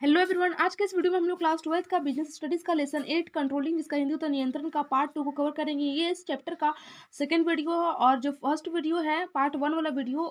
Hello everyone, आज के इस वीडियो में हम लोग क्लास 12th का बिजनेस स्टडीज का लेसन 8 कंट्रोलिंग जिसका हिंदी होता है नियंत्रण का पार्ट 2 को कवर करेंगे। ये इस चैप्टर का सेकंड वीडियो है और जो फर्स्ट वीडियो है पार्ट 1 वाला वीडियो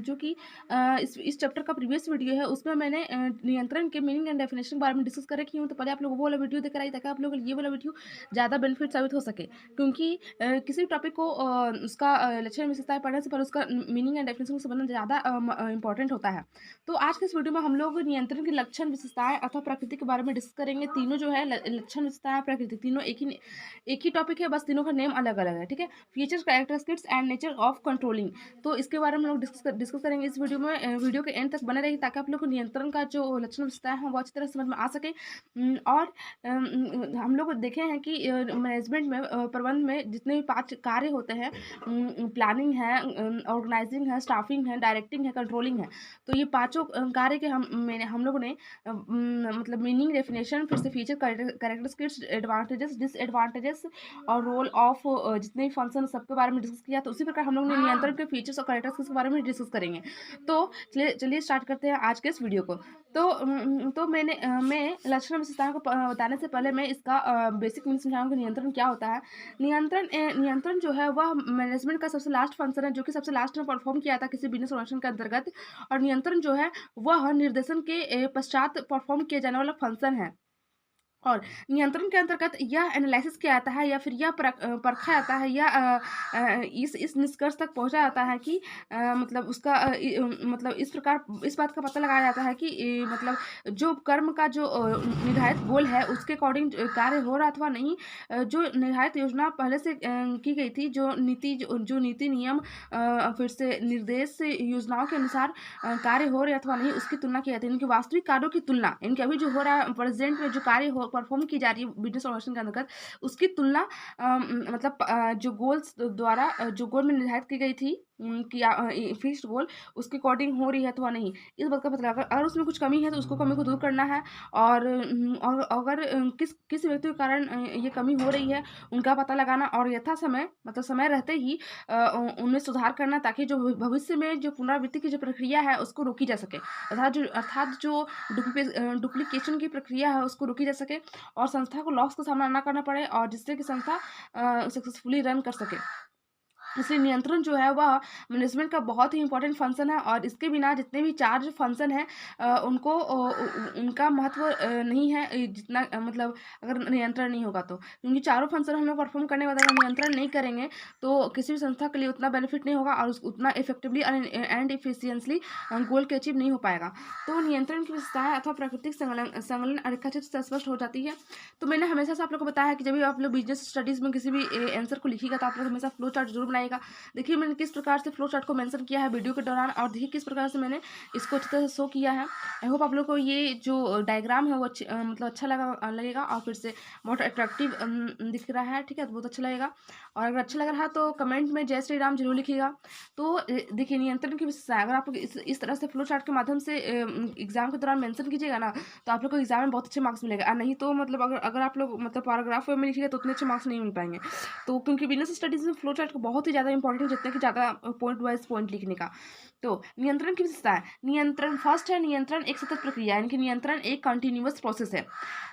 जो कि इस चैप्टर का प्रीवियस वीडियो है उसमें मैंने नियंत्रण के मीनिंग एंड डेफिनेशन के बारे में डिस्कस कर रखी हूँ। तो पहले आप लोग वो वाला वीडियो देखकर आई ताकि आप लोग ये वाला वीडियो ज़्यादा बेनिफिट साबित हो सके, क्योंकि किसी भी टॉपिक को उसका लक्षण विशेषताएं पढ़ने से पहले उसका मीनिंग एंड डेफिनेशन को समझना ज़्यादा इंपॉर्टेंट होता है। तो आज के इस वीडियो में हम लोग नियंत्रण के लक्षण विशेषताएं अथवा प्रकृति के बारे में डिस्कस करेंगे। तीनों जो है लक्षण विशेषताएं प्रकृति तीनों एक ही टॉपिक है, बस तीनों का नेम अलग अलग है। ठीक है, features characteristics and nature of controlling, तो इसके बारे में हम लोग डिस्कस करेंगे इस वीडियो में। वीडियो के एंड तक बने रहिए ताकि आप लोग को नियंत्रण का जो लक्षण विशेषताएं हैं वो अच्छी तरह समझ में आ सके। और हम लोग देखे हैं कि मैनेजमेंट में प्रबंध में जितने भी 5 कार्य होते हैं, प्लानिंग है, ऑर्गेनाइजिंग है, स्टाफिंग है, डायरेक्टिंग है, कंट्रोलिंग है। तो ये पांचों कार्य के हम लोगों ने मतलब मीनिंग डेफिनेशन, फिर से फीचर कैरेक्टरिस्टिक्स, एडवांटेजेस डिसएडवांटेजेस और रोल ऑफ जितने भी फंक्शन सबके बारे में डिस्कस किया। तो उसी प्रकार हम लोग ने नियंत्रण के फीचर्स और कैरेक्टरिस्टिक्स के बारे में डिस्कस करेंगे। तो चलिए स्टार्ट करते हैं आज के इस वीडियो को। तो मैं लक्षण विशेषताओं को बताने से पहले मैं इसका बेसिक मीनिंग समझाऊंगा कि नियंत्रण क्या होता है। नियंत्रण जो है वह मैनेजमेंट का सबसे लास्ट फंक्शन है जो कि सबसे लास्ट में परफॉर्म किया था किसी बिजनेस ऑर्गेनाइजेशन के अंतर्गत। और नियंत्रण जो है वह निर्देशन के पश्चात परफॉर्म किया जाने वाला फंक्शन है। और नियंत्रण के अंतर्गत यह एनालिसिस किया जाता है या फिर यह परखा जाता है या इस निष्कर्ष तक पहुंचा जाता है कि मतलब उसका मतलब इस प्रकार इस बात का पता लगाया जाता है कि मतलब जो कर्म का जो निर्धारित गोल है उसके अकॉर्डिंग कार्य हो रहा अथवा नहीं। जो निर्धारित योजना पहले से की गई थी, जो नीति नियम फिर से निर्देश योजनाओं के अनुसार कार्य हो रहे अथवा नहीं उसकी तुलना की जाती है। इनके वास्तविक कार्यों की तुलना, इनके अभी जो हो रहा है प्रेजेंट में जो कार्य हो परफॉर्म की जा रही है बिजनेस ऑर्गेनाइजेशन के अंतर्गत उसकी तुलना मतलब जो गोल्स द्वारा जो गोल में निर्धारित की गई थी कि फिक्स्ड गोल उसके अकॉर्डिंग हो रही है अथवा नहीं, इस बात का पता लगा। अगर उसमें कुछ कमी है तो उसको कमी को दूर करना है। और अगर किस व्यक्ति के कारण ये कमी हो रही है उनका पता लगाना और यथा समय मतलब समय रहते ही उनमें सुधार करना ताकि जो भविष्य में जो पुनरावृत्ति की जो प्रक्रिया है उसको रोकी जा सके, अर्थात जो डुप्लीकेशन की प्रक्रिया है उसको रोकी जा सके और संस्था को लॉस का सामना ना करना पड़े और जिससे कि संस्था सक्सेसफुली रन कर सके। इसलिए नियंत्रण जो है वह मैनेजमेंट का बहुत ही इंपॉर्टेंट फंक्शन है और इसके बिना जितने भी चार्ज फंक्शन है उनको उनका महत्व नहीं है जितना मतलब अगर नियंत्रण नहीं होगा तो, क्योंकि चारों फंक्शन हम लोग परफॉर्म करने के बाद अगर नियंत्रण नहीं करेंगे तो किसी भी संस्था के लिए उतना बेनिफिट नहीं होगा और उतना इफेक्टिवली एंड इफिशियंटली गोल के अचीव नहीं हो पाएगा। तो नियंत्रण की विशेषताएं अथवा प्राकृतिक संलग्न रेखाचित्र से स्पष्ट हो जाती है। तो मैंने हमेशा से आप लोग को बताया है कि जब भी आप लोग बिजनेस स्टडीज में किसी भी आंसर को लिखिएगा तो आप लोग हमेशा फ्लो चार्ट जरूर बनाइएगा। देखिए मैंने किस प्रकार से फ्लो चार्ट को मेंशन किया है वीडियो के दौरान और देखिए किस प्रकार से मैंने इसको अच्छी तरह से शो किया है। आई होप आप लोग को ये जो डायग्राम है वो मतलब अच्छा लगेगा और फिर से बहुत अट्रैक्टिव दिख रहा है। ठीक है, तो बहुत अच्छा लगेगा और अगर अच्छा लग रहा है तो कमेंट में जय श्री राम जरूर लिखिएगा। तो देखिए नियंत्रण की विशेषता अगर आप लोग इस तरह से फ्लो चार्ट के माध्यम से एग्जाम के दौरान मेंशन कीजिएगा ना तो आप लोग को एग्जाम में बहुत अच्छे मार्क्स मिलेगा। नहीं तो मतलब अगर आप लोग मतलब पैराग्राफ में लिखिएगा तो उतने अच्छे मार्क्स नहीं मिल पाएंगे। तो क्योंकि बिजनेस स्टडीज में फ्लो चार्ट को बहुत ही ज़्यादा इंपॉर्टेंट है जितने कि ज़्यादा पॉइंट वाइज पॉइंट लिखने का। तो नियंत्रण की विशेषता है, नियंत्रण फर्स्ट है नियंत्रण एक सतत प्रक्रिया है, यानी कि नियंत्रण एक कंटिन्यूअस प्रोसेस है।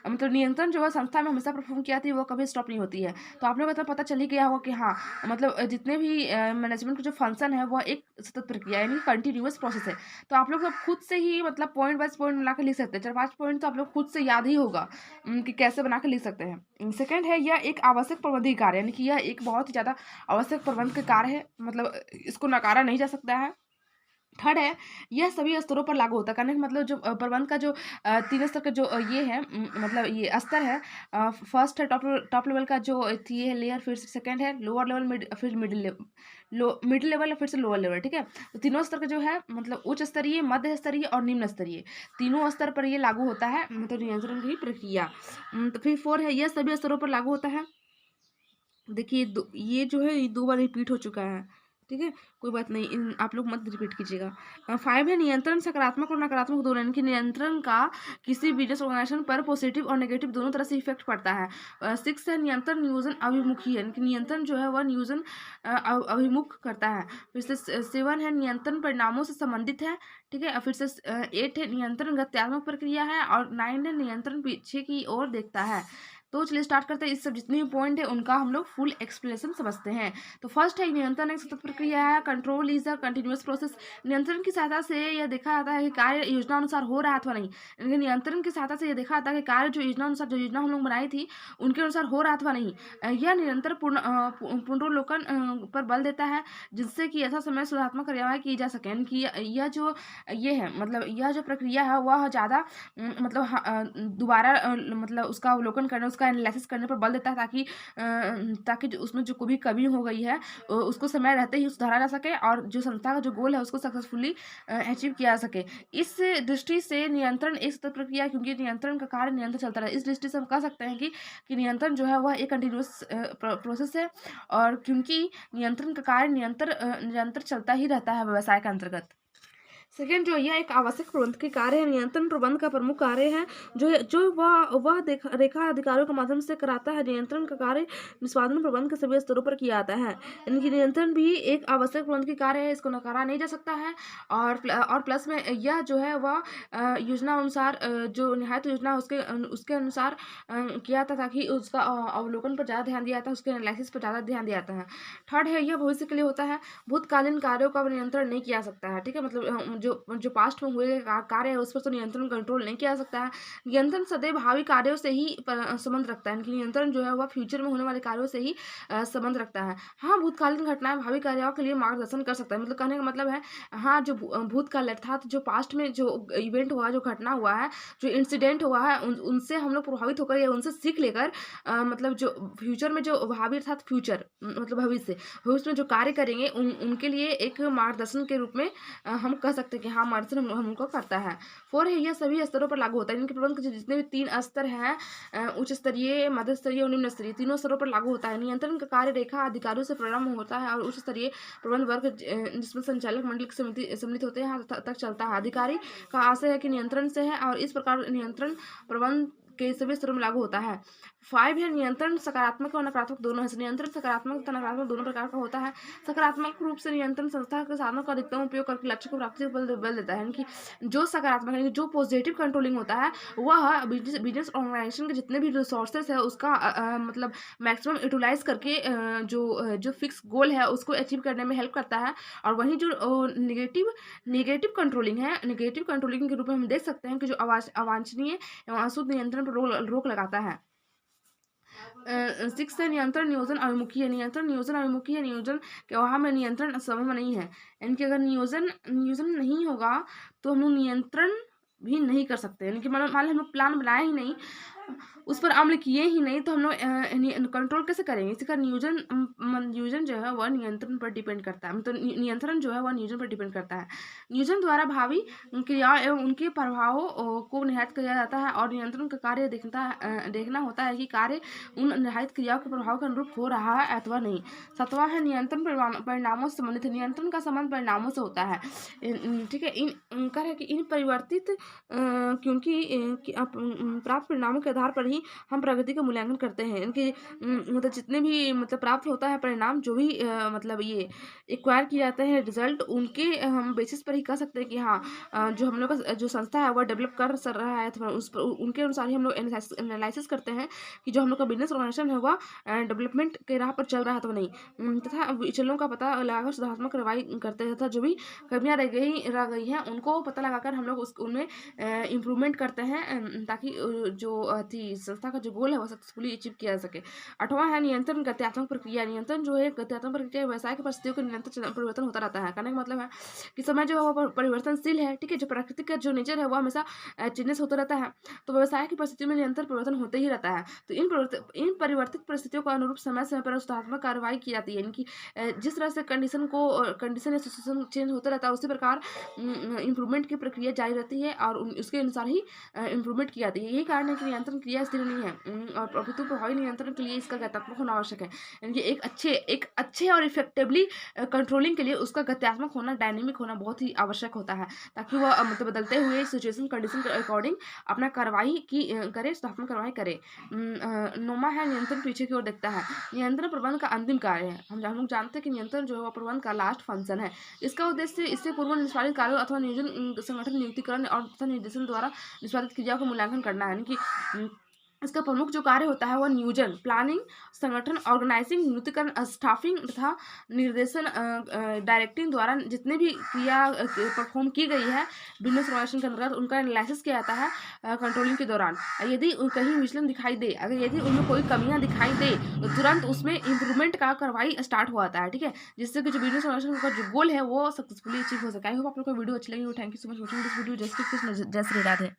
मतलब नियंत्रण जो है संस्था में हमेशा परफॉर्म किया थी वो कभी स्टॉप नहीं होती है। तो आप लोगों को तो पता चल ही गया होगा कि हाँ मतलब जितने भी मैनेजमेंट का जो फंक्शन है वह एक सतत प्रक्रिया यानी कंटिन्यूअस प्रोसेस है। तो आप लोग सब खुद से ही मतलब पॉइंट वाइज पॉइंट बना के लिख सकते हैं। 4-5 पॉइंट तो आप लोग खुद से याद ही होगा कि कैसे बना के लिख सकते हैं। सेकंड है यह एक आवश्यक प्रबंधकीय कार्य, यानी कि यह एक बहुत ही ज़्यादा आवश्यक प्रबंध का कार्य है, मतलब इसको नकारा नहीं जा सकता है। थर्ड है यह सभी स्तरों पर लागू होता है, कहने का मतलब जो प्रबंध का जो 3 स्तर का जो ये है मतलब ये स्तर है। फर्स्ट है टॉप लेवल का जो ये है लेयर, फिर सेकंड है लोअर लेवल, फिर मिडिल लेवल, फिर से लोअर लेवल। ठीक है, तो तीनों स्तर का जो है मतलब उच्च स्तरीय, मध्य स्तरीय और निम्न स्तरीय, तीनों स्तर पर ये लागू होता है मतलब नियंत्रण की प्रक्रिया। तो फिर 4 है यह सभी स्तरों पर लागू होता है। देखिए ये जो है ये 2 बार रिपीट हो चुका है। ठीक है, कोई बात नहीं, आप लोग मत रिपीट कीजिएगा। 5 है नियंत्रण सकारात्मक और नकारात्मक दोनों, यानी कि नियंत्रण का किसी बिजनेस ऑर्गेनाइजेशन पर पॉजिटिव और नेगेटिव दोनों तरह से इफेक्ट पड़ता है। 6 है नियंत्रण नियोजन अभिमुखी, यानी कि नियंत्रण जो है वह नियोजन अभिमुख करता है। फिर से 7 है नियंत्रण परिणामों से संबंधित है। ठीक है, और फिर से 8 है नियंत्रण गत्यात्मक प्रक्रिया है, और 9 है नियंत्रण पीछे की ओर देखता है। तो चलिए स्टार्ट करते हैं। इस सब जितने भी पॉइंट है उनका हम लोग फुल एक्सप्लेनेशन समझते हैं। तो फर्स्ट है नियंत्रण एक सतत प्रक्रिया है। Control is a continuous process. नियंत्रण की सहायता से यह देखा जाता है कि कार्य योजना अनुसार हो रहा है अथवा नहीं। यानी नियंत्रण की सहायता से यह देखा जाता है कि कार्य जो योजना अनुसार, जो योजना हम लोग बनाई थी उनके अनुसार हो रहा अथवा नहीं। यह निरंतर पुनरोलोकन पर बल देता है, जिससे कि यथा समय सुधारात्मक कार्यवाही की जा सके। यानी कि यह जो ये है, मतलब यह जो प्रक्रिया है वह ज़्यादा मतलब दोबारा मतलब उसका अवलोकन करने, उसका एनालिसिस करने पर बल देता है, ताकि जो उसमें जो कोई कमी हो गई है उसको समय रहते ही सुधारा जा सके, और जो संस्था का जो गोल है उसको सक्सेसफुली अचीव किया जा सके। इस दृष्टि से नियंत्रण एक सतत प्रक्रिया है, क्योंकि नियंत्रण का कार्य नियंत्रण चलता रहे। इस दृष्टि से हम कह सकते हैं कि नियंत्रण जो है वह एक कंटिन्यूअस प्रोसेस है, और क्योंकि नियंत्रण का कार्य निरंतर चलता ही रहता है व्यवसाय के अंतर्गत। सेकेंड जो यह एक आवश्यक प्रबंध के कार्य है। नियंत्रण प्रबंध का प्रमुख कार्य है जो वह रेखा अधिकारियों के माध्यम से कराता है। नियंत्रण का कार्य निष्पादन प्रबंध के सभी स्तरों पर किया जाता है। यानी कि नियंत्रण भी एक आवश्यक प्रबंध की कार्य है, इसको नकारा नहीं जा सकता है। और प्लस में यह जो है वह योजना अनुसार जो निहित योजना उसके अनुसार किया जाता, ताकि उसका अवलोकन पर ज़्यादा ध्यान दिया जाता है, उसके एनालिसिस पर ज़्यादा ध्यान दिया जाता है। थर्ड है यह भविष्य के लिए होता है। भूतकालीन कार्यों का नियंत्रण नहीं किया जा सकता है। ठीक है, मतलब जो पास्ट में हुए कार्य है उस पर तो नियंत्रण कंट्रोल नहीं किया जा सकता है। नियंत्रण सदैव भावी कार्यों से ही संबंध रखता है, नियंत्रण जो है वह फ्यूचर में होने वाले कार्यों से ही संबंध रखता है। हाँ, भूतकालीन घटनाएं भावी कार्यों के लिए मार्गदर्शन कर सकता है। मतलब कहने का मतलब है, हाँ, जो भूतकाल अर्थात जो पास्ट में जो इवेंट हुआ, जो घटना हुआ है, जो इंसिडेंट हुआ है, उनसे हम लोग प्रभावित होकर या उनसे सीख लेकर मतलब जो फ्यूचर में जो भावी अर्थात फ्यूचर मतलब भविष्य में जो कार्य करेंगे उनके लिए एक मार्गदर्शन के रूप में हम कह सकते हैं कि हाँ, मार्गदर्शन हम उनको करता है। 4 है यह सभी स्तरों पर लागू होता है। इनके प्रबंध के जितने भी 3 स्तर हैं, उच्च स्तरीय, मध्य स्तरीय और निम्न स्तरीय, तीनों स्तरों पर लागू होता है। नियंत्रण का कार्य रेखा अधिकारियों से प्रारंभ होता है और उच्च स्तरीय प्रबंध वर्ग जिसमें संचालक मंडल की समिति सम्मिलित होते हैं तक चलता है। अधिकारी का आशय है कि नियंत्रण से है, और इस प्रकार नियंत्रण प्रबंध के सभी स्तरों में लागू होता है। 5 है नियंत्रण सकारात्मक और नकारात्मक दोनों है। नियंत्रण सकारात्मक तथा नकारात्मक दोनों प्रकार का होता है। सकारात्मक रूप से नियंत्रण संस्था के साधनों का अधिकतम उपयोग करके लक्ष्य को प्राप्ति बल देता है। यानी कि जो सकारात्मक, यानी जो पॉजिटिव कंट्रोलिंग होता है वह बिजनेस ऑर्गेनाइजेशन के जितने भी रिसोर्सेज है उसका मतलब मैक्सिमम यूटिलाइज करके जो फिक्स गोल है उसको अचीव करने में हेल्प करता है। और वहीं जो नेगेटिव कंट्रोलिंग है, नेगेटिव कंट्रोलिंग के रूप में हम देख सकते हैं कि जो अवांछनीय एवं अशुद्ध नियंत्रण पर रोक लगाता है। 6 है नियंत्रण नियोजन अभिमुखी है। नियंत्रण नियोजन अभिमुखी है। नियोजन के वहाँ में नियंत्रण संभव नहीं है, यानी कि अगर नियोजन नहीं होगा तो हम लोग नियंत्रण भी नहीं कर सकते। यानी कि मान लो हम लोग प्लान बनाए ही नहीं, उस पर अमल किए ही नहीं, तो हम लोग कंट्रोल कैसे करेंगे। इसी का नियोजन जो है वह नियंत्रण पर डिपेंड करता है, मतलब नियंत्रण जो है वह नियोजन पर डिपेंड करता है। नियोजन द्वारा भावी क्रियाओं एवं उनके प्रभावों को नियत किया जाता है, और नियंत्रण का कार्य देखना होता है कि कार्य उन निर्धारित क्रियाओं के प्रभाव के अनुरूप हो रहा है अथवा नहीं। 7वां है नियंत्रण परिणामों से संबंधित है। नियंत्रण का संबंध परिणामों से होता है। ठीक है, इनका है कि इन परिवर्तित क्योंकि प्राप्त परिणामों के आधार पर ही हम प्रगति का मूल्यांकन करते हैं। इनके मतलब जितने भी मतलब प्राप्त होता है परिणाम, जो भी मतलब ये एक्वायर किए जाते हैं रिजल्ट, उनके हम बेसिस पर ही कह सकते हैं कि हाँ, जो हम लोग का जो संस्था है वह डेवलप कर सर रहा है, तो उस पर उनके अनुसार ही हम लोग एनालिसिस करते हैं कि जो हम लोग का बिजनेस ऑर्गेनाइजेशन है वह डेवलपमेंट के राह पर चल रहा है तो नहीं, तथा विचलों का पता लगाकर सुधारात्मक कार्रवाई करते हैं, तथा जो भी कमियाँ रह गई हैं उनको पता लगाकर हम लोग उनमें इम्प्रूवमेंट करते हैं, ताकि जो थी संस्था का जो गोल है वह सक्सेसफुली अचीव किया जा सके। 8वां है नियंत्रण गत्यात्मक प्रक्रिया। नियंत्रण जो है गत्यात्मक प्रक्रिया व्यवसाय की परिस्थितियों के निरंतर परिवर्तन होता रहता है। कहने का मतलब है कि समय जो है वह परिवर्तनशील है। ठीक है, जो प्रकृति का जो नेचर है वह हमेशा चेंजेस होता रहता है, तो व्यवसाय की परिस्थितियों में निरंतर परिवर्तन होते ही रहता है। तो इन परिवर्तित परिस्थितियों को अनुरूप समय समय पर सुधारात्मक कार्रवाई की जाती है। यानी कि जिस तरह से कंडीशन या सिचुएशन चेंज होता रहता है उसी प्रकार इम्प्रूवमेंट की प्रक्रिया जारी रहती है, और उसके अनुसार ही इम्प्रूवमेंट की जाती है। यही कारण है कि नियंत्रण नियंत्रण क्रिया स्थिर नहीं है और अपितु प्रभावी नियंत्रण के लिए इसका गत्यात्मक होना आवश्यक है। यानी कि एक अच्छे और इफेक्टिवली कंट्रोलिंग के लिए उसका गत्यात्मक होना, डायनेमिक होना बहुत ही आवश्यक होता है, ताकि वह मतलब बदलते हुए सिचुएशन कंडीशन के अकॉर्डिंग अपना कार्रवाई करे, स्थापना कार्रवाई करे। नोमा है नियंत्रण पीछे की ओर देखता है। नियंत्रण प्रबंध का अंतिम कार्य है। हम लोग जानते हैं कि नियंत्रण जो है वो प्रबंध का लास्ट फंक्शन है। इसका उद्देश्य इससे पूर्व निष्पादित कार्यों अथवा नियोजन, संगठन नियुक्तिकरण और तथा निर्देशन द्वारा निष्पादित क्रिया को मूल्यांकन करना है। यानी कि इसका प्रमुख जो कार्य होता है वह नियोजन, प्लानिंग, संगठन, ऑर्गेनाइजिंग, नियुक्तिकरण, स्टाफिंग तथा निर्देशन, डायरेक्टिंग द्वारा जितने भी क्रिया परफॉर्म की गई है बिजनेस ऑर्गेनाइजेशन के अंतर्गत, उनका एनालिसिस किया जाता है कंट्रोलिंग के दौरान। यदि कहीं विचलन दिखाई दे, अगर यदि उनमें कोई कमियां दिखाई दे तो तुरंत उसमें इंप्रूवमेंट का कार्रवाई स्टार्ट हो जाता है, ठीक है, जिससे कि जो बिजनेस ऑर्गेनाइजेशन का जो गोल है वो सक्सेसफुली अचीव हो सके। आई होप आप लोग को वीडियो अच्छी लगी हो। Thank you so much watching this video. Just जय श्री राधे।